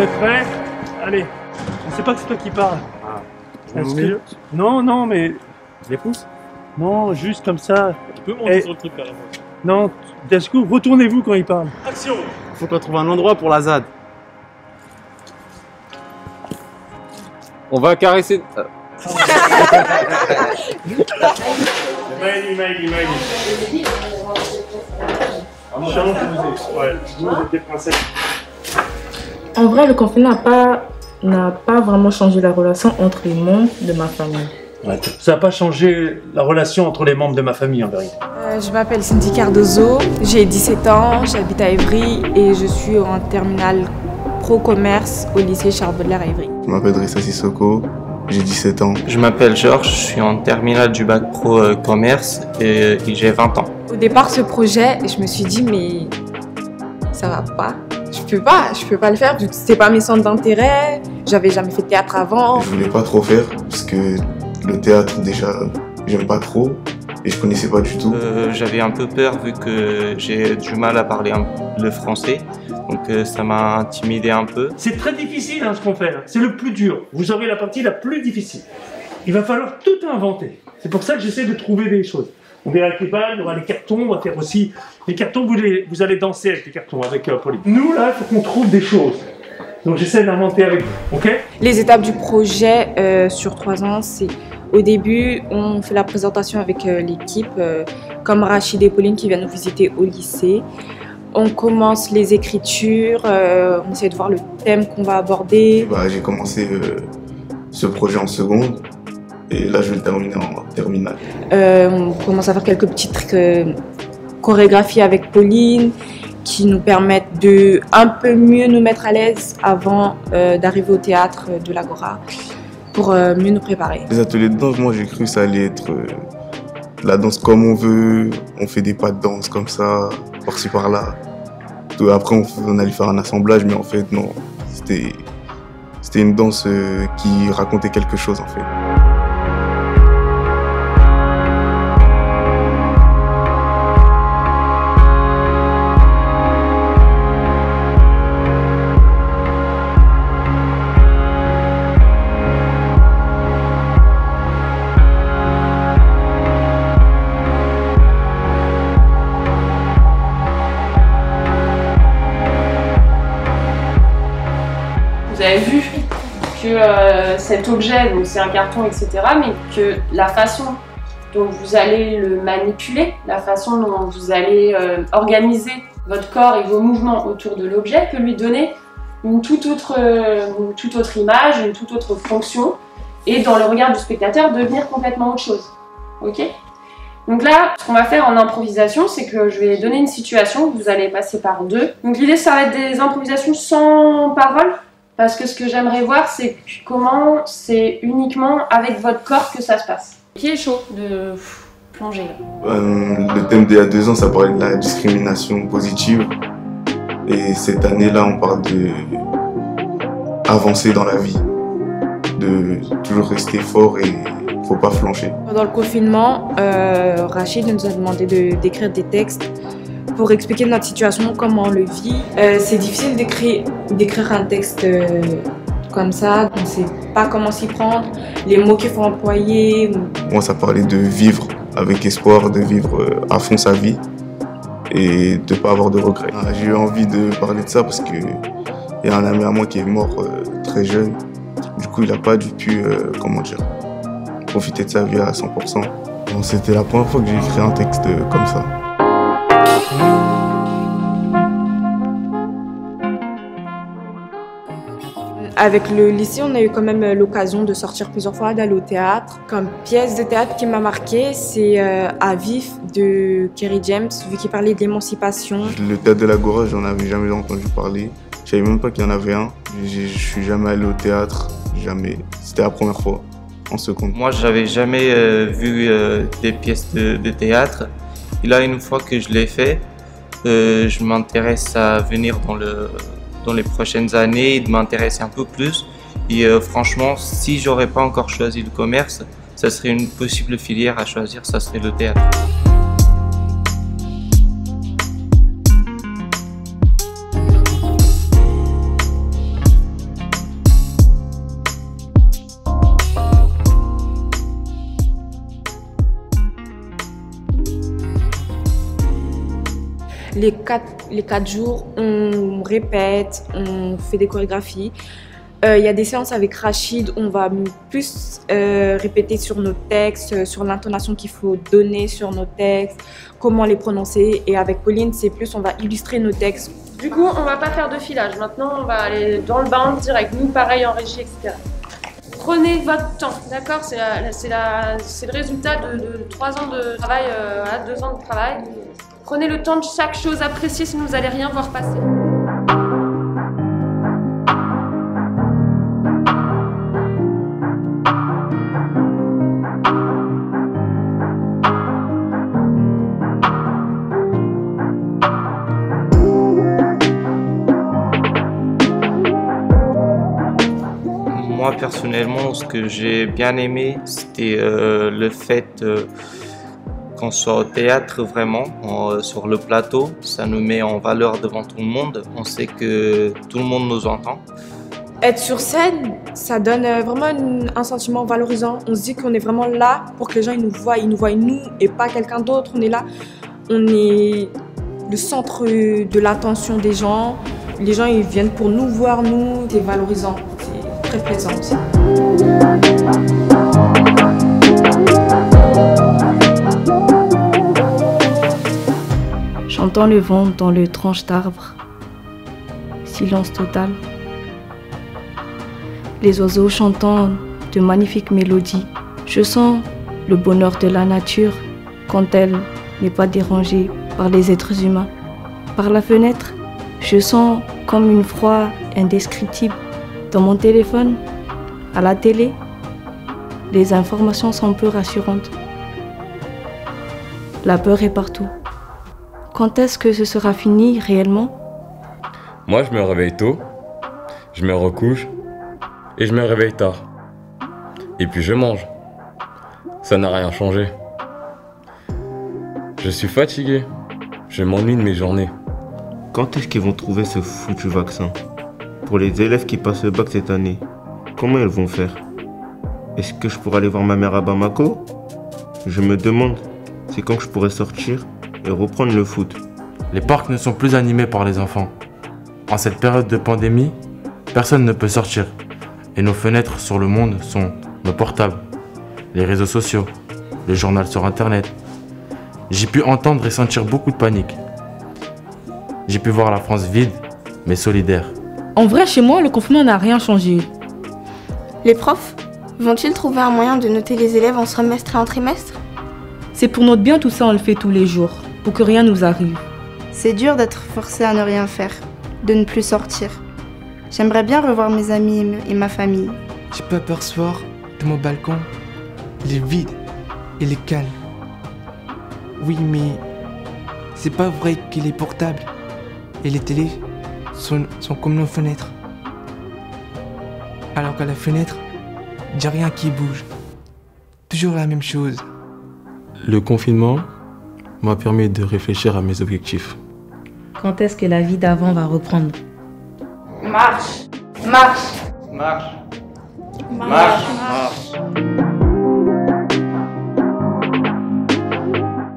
êtes prêts? Allez, je ne sais pas que c'est toi qui parles. Ah. Non, non, mais... Je les pousse? Non, juste comme ça. Tu peux monter sur le truc carrément. Non, d'un coup, retournez-vous quand il parle. Action! Faut qu'on trouve un endroit pour la ZAD. On va caresser... Maëlie. Ouais, vous êtes des princesses. En vrai, le confinement n'a pas vraiment changé la relation entre les membres de ma famille. Ouais, ça n'a pas changé la relation entre les membres de ma famille en vérité. Je m'appelle Cindy Cardozo, j'ai 17 ans, j'habite à Évry et je suis en terminale pro-commerce au lycée Charles Baudelaire à Évry. Je m'appelle Drissa Sissoko, j'ai 17 ans. Je m'appelle Georges, je suis en terminale du bac pro commerce et j'ai 20 ans. Au départ, ce projet, je me suis dit mais ça va pas. Je peux pas le faire vu que c'était pas mes centres d'intérêt, j'avais jamais fait de théâtre avant. Je voulais pas trop faire parce que le théâtre déjà j'aime pas trop et je connaissais pas du tout. J'avais un peu peur vu que j'ai du mal à parler le français, donc ça m'a intimidé un peu. C'est très difficile ce qu'on fait, c'est le plus dur. Vous aurez la partie la plus difficile. Il va falloir tout inventer. C'est pour ça que j'essaie de trouver des choses. On verra avec les balles, il y aura les cartons, on va faire aussi... Les cartons, vous allez danser avec les cartons, avec Pauline. Nous, là, il faut qu'on trouve des choses. Donc j'essaie d'inventer avec vous, ok? Les étapes du projet sur 3 ans, c'est au début, on fait la présentation avec l'équipe, comme Rachid et Pauline qui viennent nous visiter au lycée. On commence les écritures, on essaie de voir le thème qu'on va aborder. J'ai commencé ce projet en seconde et là je vais le terminer en terminale. On commence à faire quelques petites chorégraphies avec Pauline qui nous permettent de un peu mieux nous mettre à l'aise avant d'arriver au théâtre de l'Agora pour mieux nous préparer. Les ateliers de danse, moi j'ai cru que ça allait être la danse comme on veut, on fait des pas de danse comme ça, par-ci par-là. Après on allait faire un assemblage, mais en fait non, c'était une danse qui racontait quelque chose en fait. Vous avez vu que cet objet, donc c'est un carton, etc., mais que la façon dont vous allez le manipuler, la façon dont vous allez organiser votre corps et vos mouvements autour de l'objet peut lui donner une toute autre image, une toute autre fonction, et dans le regard du spectateur devenir complètement autre chose. Ok ? Donc là, ce qu'on va faire en improvisation, c'est que je vais donner une situation, vous allez passer par 2. Donc l'idée, ça va être des improvisations sans parole. Parce que ce que j'aimerais voir, c'est comment c'est uniquement avec votre corps que ça se passe. Qui est chaud de plonger là? Le thème d'il y a 2 ans, ça parlait de la discrimination positive. Et cette année-là, on parle de avancer dans la vie, de toujours rester fort et faut pas flancher. Pendant le confinement, Rachid nous a demandé d'écrire des textes pour expliquer notre situation, comment on le vit. C'est difficile d'écrire un texte comme ça, on ne sait pas comment s'y prendre, les mots qu'il faut employer. Moi, ça parlait de vivre avec espoir, de vivre à fond sa vie et de ne pas avoir de regrets. J'ai eu envie de parler de ça parce qu'il y a un ami à moi qui est mort très jeune. Du coup, il n'a pas pu profiter de sa vie à 100%. C'était la première fois que j'ai écrit un texte comme ça. Avec le lycée, on a eu quand même l'occasion de sortir plusieurs fois, d'aller au théâtre. Comme pièce de théâtre qui m'a marquée, c'est À Vif de Kerry James, vu qu'il parlait de l'émancipation. Le théâtre de l'Agora, j'en avais jamais entendu parler. Je savais même pas qu'il y en avait un. Je suis jamais allé au théâtre, jamais. C'était la première fois, en seconde. Moi, j'avais jamais vu des pièces de théâtre. Et là, une fois que je l'ai fait, je m'intéresse à venir dans les prochaines années, de m'intéresser un peu plus. Et franchement, si j'aurais pas encore choisi le commerce, ça serait une possible filière à choisir, ça serait le théâtre. les quatre jours, on répète, on fait des chorégraphies. Il y a des séances avec Rachid, on va plus répéter sur nos textes, sur l'intonation qu'il faut donner sur nos textes, comment les prononcer. Et avec Pauline, c'est plus, on va illustrer nos textes. Du coup, on va pas faire de filage. Maintenant, on va aller dans le bain direct. Nous, pareil en régie, etc. Prenez votre temps, d'accord? C'est le résultat de 3 ans de travail, à 2 ans de travail. Prenez le temps de chaque chose, appréciez, sinon vous n'allez rien voir passer. Moi personnellement, ce que j'ai bien aimé, c'était le fait qu'on soit au théâtre vraiment, sur le plateau. Ça nous met en valeur devant tout le monde. On sait que tout le monde nous entend. Être sur scène, ça donne vraiment un sentiment valorisant. On se dit qu'on est vraiment là pour que les gens ils nous voient nous et pas quelqu'un d'autre. On est là, on est le centre de l'attention des gens. Les gens ils viennent pour nous voir, nous. C'est valorisant, c'est très plaisant aussi. J'entends le vent dans le tranche d'arbre. Silence total. Les oiseaux chantant de magnifiques mélodies. Je sens le bonheur de la nature quand elle n'est pas dérangée par les êtres humains. Par la fenêtre, je sens comme une froid indescriptible. Dans mon téléphone, à la télé, les informations sont peu rassurantes. La peur est partout. Quand est-ce que ce sera fini réellement? Moi, je me réveille tôt, je me recouche et je me réveille tard. Et puis je mange. Ça n'a rien changé. Je suis fatigué. Je m'ennuie de mes journées. Quand est-ce qu'ils vont trouver ce foutu vaccin? Pour les élèves qui passent le bac cette année, comment ils vont faire? Est-ce que je pourrai aller voir ma mère à Bamako? Je me demande, c'est quand que je pourrai sortir et reprendre le foot. Les parcs ne sont plus animés par les enfants. En cette période de pandémie, personne ne peut sortir. Et nos fenêtres sur le monde sont nos portables, les réseaux sociaux, le journal sur internet. J'ai pu entendre et sentir beaucoup de panique. J'ai pu voir la France vide, mais solidaire. En vrai, chez moi, le confinement n'a rien changé. Les profs vont-ils trouver un moyen de noter les élèves en semestre et en trimestre? C'est pour notre bien, tout ça, on le fait tous les jours, pour que rien nous arrive. C'est dur d'être forcé à ne rien faire, de ne plus sortir. J'aimerais bien revoir mes amis et ma famille. Je peux apercevoir de mon balcon, il est vide, il est calme. Oui, mais c'est pas vrai qu'il est portable. Et les télés sont comme nos fenêtres. Alors qu'à la fenêtre, j'ai rien qui bouge. Toujours la même chose. Le confinement m'a permis de réfléchir à mes objectifs. Quand est-ce que la vie d'avant va reprendre? Marche, marche, Marche. marche, Marche.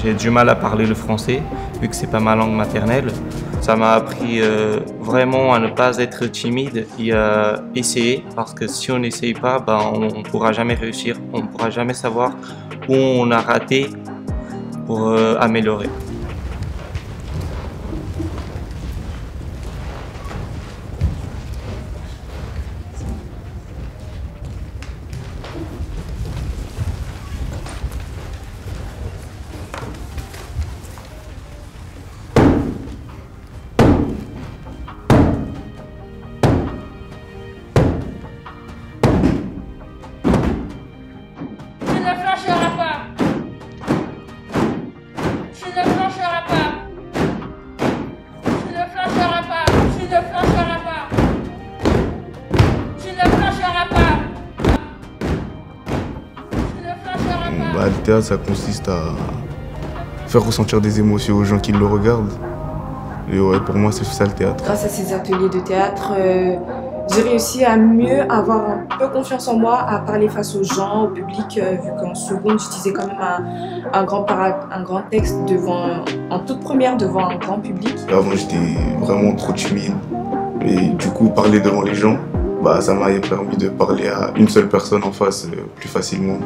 J'ai du mal à parler le français, vu que c'est pas ma langue maternelle. Ça m'a appris vraiment à ne pas être timide et à essayer, parce que si on n'essaye pas, on ne pourra jamais réussir, on ne pourra jamais savoir où on a raté pour améliorer. Le théâtre, ça consiste à faire ressentir des émotions aux gens qui le regardent. Et ouais, pour moi, c'est ça le théâtre. Grâce à ces ateliers de théâtre, J'ai réussi à mieux avoir un peu confiance en moi, à parler face aux gens, au public, vu qu'en seconde, j'utilisais quand même un grand texte en toute première devant un grand public. Avant, j'étais vraiment trop timide. Et du coup, parler devant les gens, ça m'a permis de parler à une seule personne en face plus facilement.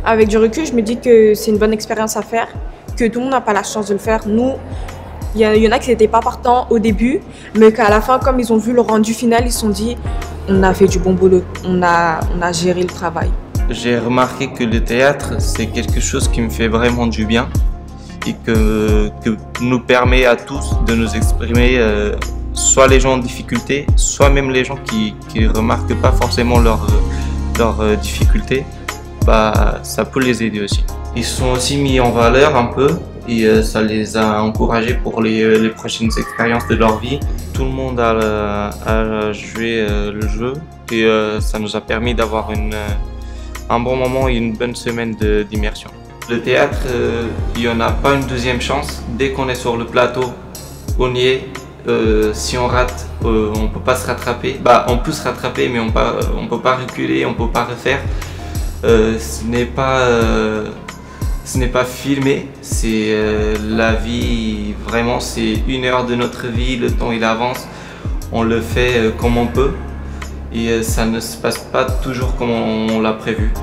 Avec du recul, je me dis que c'est une bonne expérience à faire, que tout le monde n'a pas la chance de le faire. Nous, il y en a qui n'étaient pas partants au début, mais qu'à la fin, comme ils ont vu le rendu final, ils se sont dit on a fait du bon boulot, on a géré le travail. J'ai remarqué que le théâtre, c'est quelque chose qui me fait vraiment du bien et que nous permet à tous de nous exprimer, soit les gens en difficulté, soit même les gens qui ne remarquent pas forcément leurs difficultés. Ça peut les aider aussi. Ils sont aussi mis en valeur un peu et ça les a encouragés pour les prochaines expériences de leur vie. Tout le monde a joué le jeu et ça nous a permis d'avoir un bon moment et une bonne semaine d'immersion. Le théâtre, il n'y en a pas une deuxième chance. Dès qu'on est sur le plateau, on y est. Si on rate, on ne peut pas se rattraper. On peut se rattraper mais on ne peut pas reculer, on ne peut pas refaire. Ce n'est pas filmé, c'est la vie, vraiment c'est 1 heure de notre vie, le temps il avance, on le fait comme on peut et ça ne se passe pas toujours comme on l'a prévu.